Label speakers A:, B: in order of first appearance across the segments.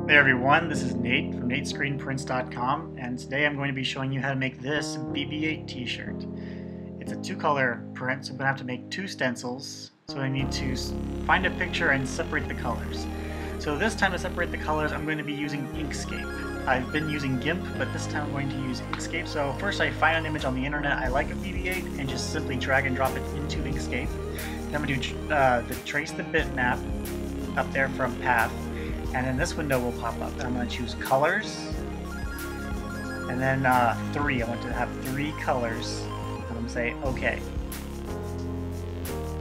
A: Hey everyone, this is Nate from EZscreenprint.com, and today I'm going to be showing you how to make this BB8 t-shirt. It's a two-color print, so I'm going to have to make two stencils. So I need to find a picture and separate the colors. So this time to separate the colors, I'm going to be using Inkscape. I've been using GIMP, but this time I'm going to use Inkscape. So first I find an image on the internet I like of BB8 and just simply drag and drop it into Inkscape. Then I'm going to trace the bitmap up there from path. And then this window will pop up. I'm going to choose colors, and then 3. I want to have 3 colors. I'm going to say OK.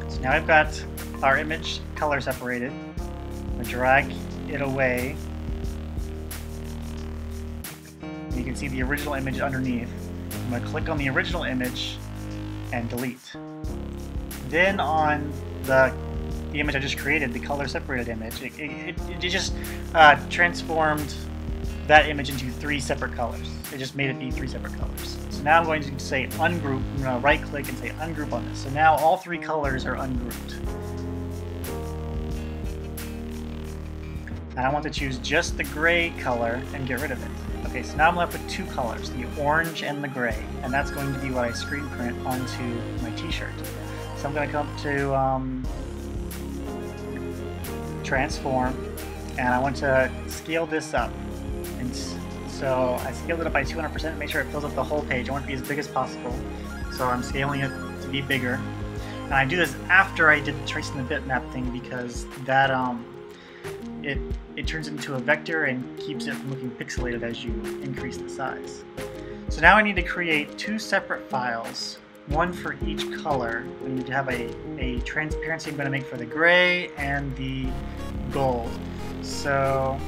A: So now I've got our image color separated. I'm going to drag it away. And you can see the original image underneath. I'm going to click on the original image and delete. Then on the image I just created, the color separated image, it just transformed that image into 3 separate colors. It just made it be 3 separate colors. So now I'm going to say ungroup. I'm going to right click and say ungroup on this. So now all 3 colors are ungrouped. And I want to choose just the gray color and get rid of it. Okay, so now I'm left with 2 colors, the orange and the gray, and that's going to be what I screen print onto my t-shirt. So I'm going to come to transform, and I want to scale this up, and so I scaled it up by 200% to make sure it fills up the whole page. I want it to be as big as possible, so I'm scaling it to be bigger. And I do this after I did tracing the bitmap thing, because that it turns into a vector and keeps it from looking pixelated as you increase the size. So now I need to create 2 separate files, one for each color. We need to have a transparency I'm going to make for the gray and the gold. So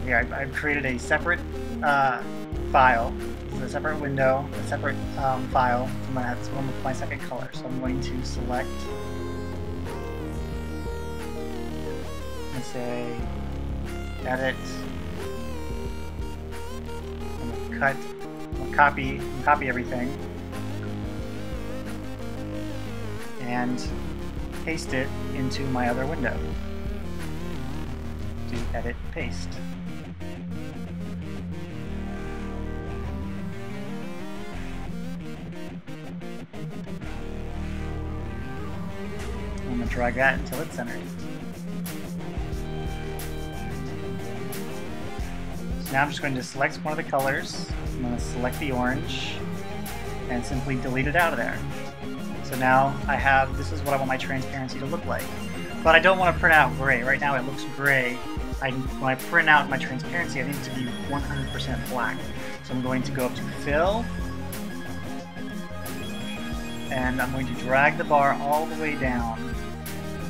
A: yeah, I've created a separate file. This is a separate window, a separate file. I'm going to have this one with my second color. So I'm going to select and say edit. I'm going to copy everything, and paste it into my other window. Do edit paste. I'm going to drag that until it's centered. So now I'm just going to select one of the colors. I'm going to select the orange and simply delete it out of there. So now I have, this is what I want my transparency to look like. But I don't want to print out gray. Right now it looks gray. When I print out my transparency, I need it to be 100% black. So I'm going to go up to fill, and I'm going to drag the bar all the way down.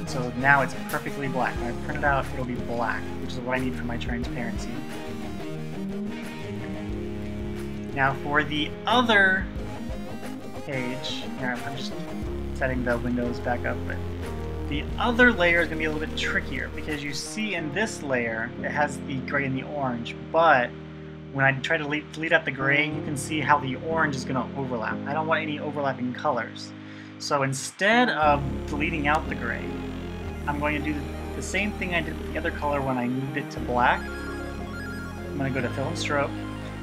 A: So now it's perfectly black. When I print it out, it'll be black, which is what I need for my transparency. Now for the other page, here I'm just setting the windows back up, but the other layer is going to be a little bit trickier, because you see in this layer it has the gray and the orange, but when I try to delete out the gray, you can see how the orange is going to overlap. I don't want any overlapping colors. So instead of deleting out the gray, I'm going to do the same thing I did with the other color when I moved it to black. I'm going to go to fill and stroke.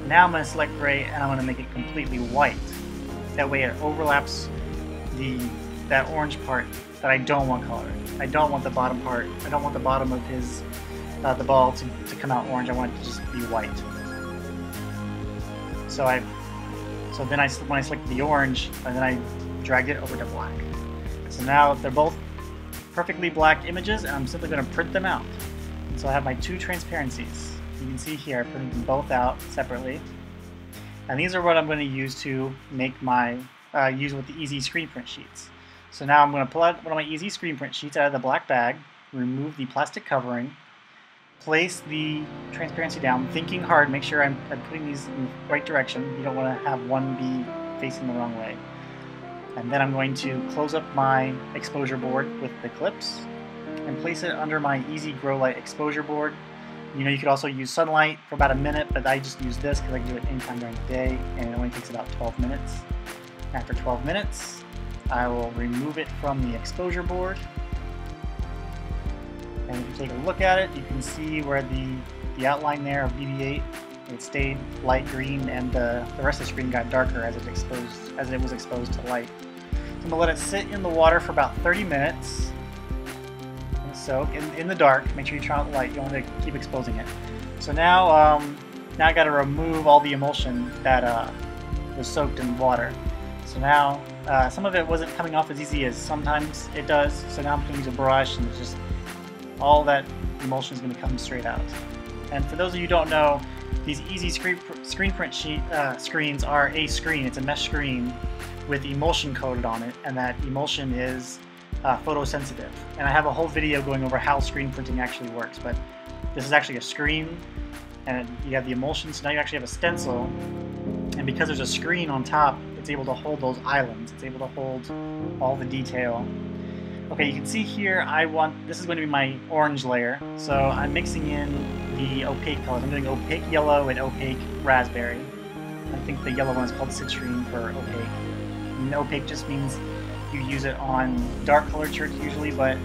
A: Now I'm going to select gray, and I'm going to make it completely white. That way it overlaps that orange part that I don't want colored. I don't want the bottom part. I don't want the bottom of his the ball to come out orange. I want it to just be white. So then when I select the orange, and then I drag it over to black. So now they're both perfectly black images, and I'm simply going to print them out. And so I have my 2 transparencies. You can see here I printed them both out separately. And these are what I'm going to use to make my use with the EZscreenprint sheets. So now I'm going to pull out one of my EZscreenprint sheets out of the black bag, remove the plastic covering, place the transparency down, thinking hard, make sure I'm putting these in the right direction. You don't want to have one be facing the wrong way. And then I'm going to close up my exposure board with the clips and place it under my EZ Grow Light exposure board. You know, you could also use sunlight for about a minute, but I just use this because I can do it anytime during the day, and it only takes about 12 minutes. After 12 minutes, I will remove it from the exposure board. And if you take a look at it, you can see where the the outline there of BB8. It stayed light green, and the rest of the screen got darker as it was exposed to light. So I'm gonna let it sit in the water for about 30 minutes. And soak in the dark. Make sure you turn out the light. You don't want to keep exposing it. So now I got to remove all the emulsion that was soaked in water. So now some of it wasn't coming off as easy as sometimes it does. So now I'm going to use a brush, and it's just all that emulsion is going to come straight out. And for those of you who don't know, these EZscreenprint screens are a screen. It's a mesh screen with emulsion coated on it, and that emulsion is photosensitive. And I have a whole video going over how screen printing actually works, but this is actually a screen, and you have the emulsion, so now you actually have a stencil, and because there's a screen on top, it's able to hold those islands. It's able to hold all the detail. Okay, you can see here, this is going to be my orange layer, so I'm mixing in the opaque colors. I'm doing opaque yellow and opaque raspberry. I think the yellow one is called citrine for opaque. And opaque just means you use it on dark colored shirts usually, but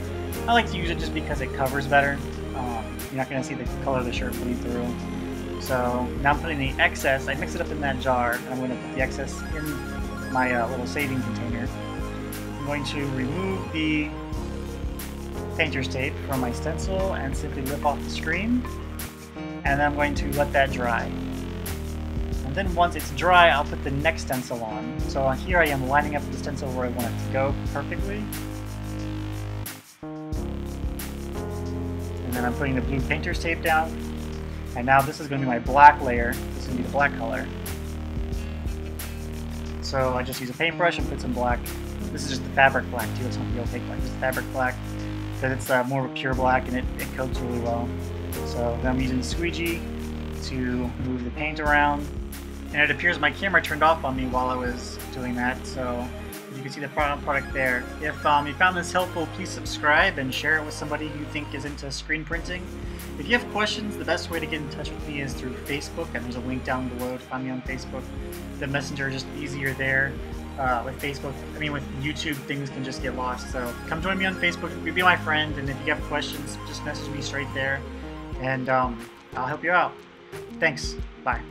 A: I like to use it just because it covers better. You're not going to see the color of the shirt bleed through. So now I'm putting the excess, I mix it up in that jar, and I'm going to put the excess in my little saving container. I'm going to remove the painter's tape from my stencil and simply rip off the screen, and then I'm going to let that dry. And then once it's dry, I'll put the next stencil on. So here I am lining up the stencil where I want it to go perfectly. And then I'm putting the blue painter's tape down. And now this is going to be my black layer. This is going to be the black color. So I just use a paintbrush and put some black. This is just the fabric black too, it's not the opaque black, just fabric black. Because it's more of a pure black and it coats really well. So then I'm using the squeegee to move the paint around. And it appears my camera turned off on me while I was doing that, so you can see the product there. If you found this helpful, please subscribe and share it with somebody you think is into screen printing. If you have questions, the best way to get in touch with me is through Facebook, and there's a link down below to find me on Facebook. The Messenger is just easier there. With Facebook, with YouTube, things can just get lost. So come join me on Facebook, be my friend, and if you have questions, just message me straight there, and I'll help you out. Thanks. Bye.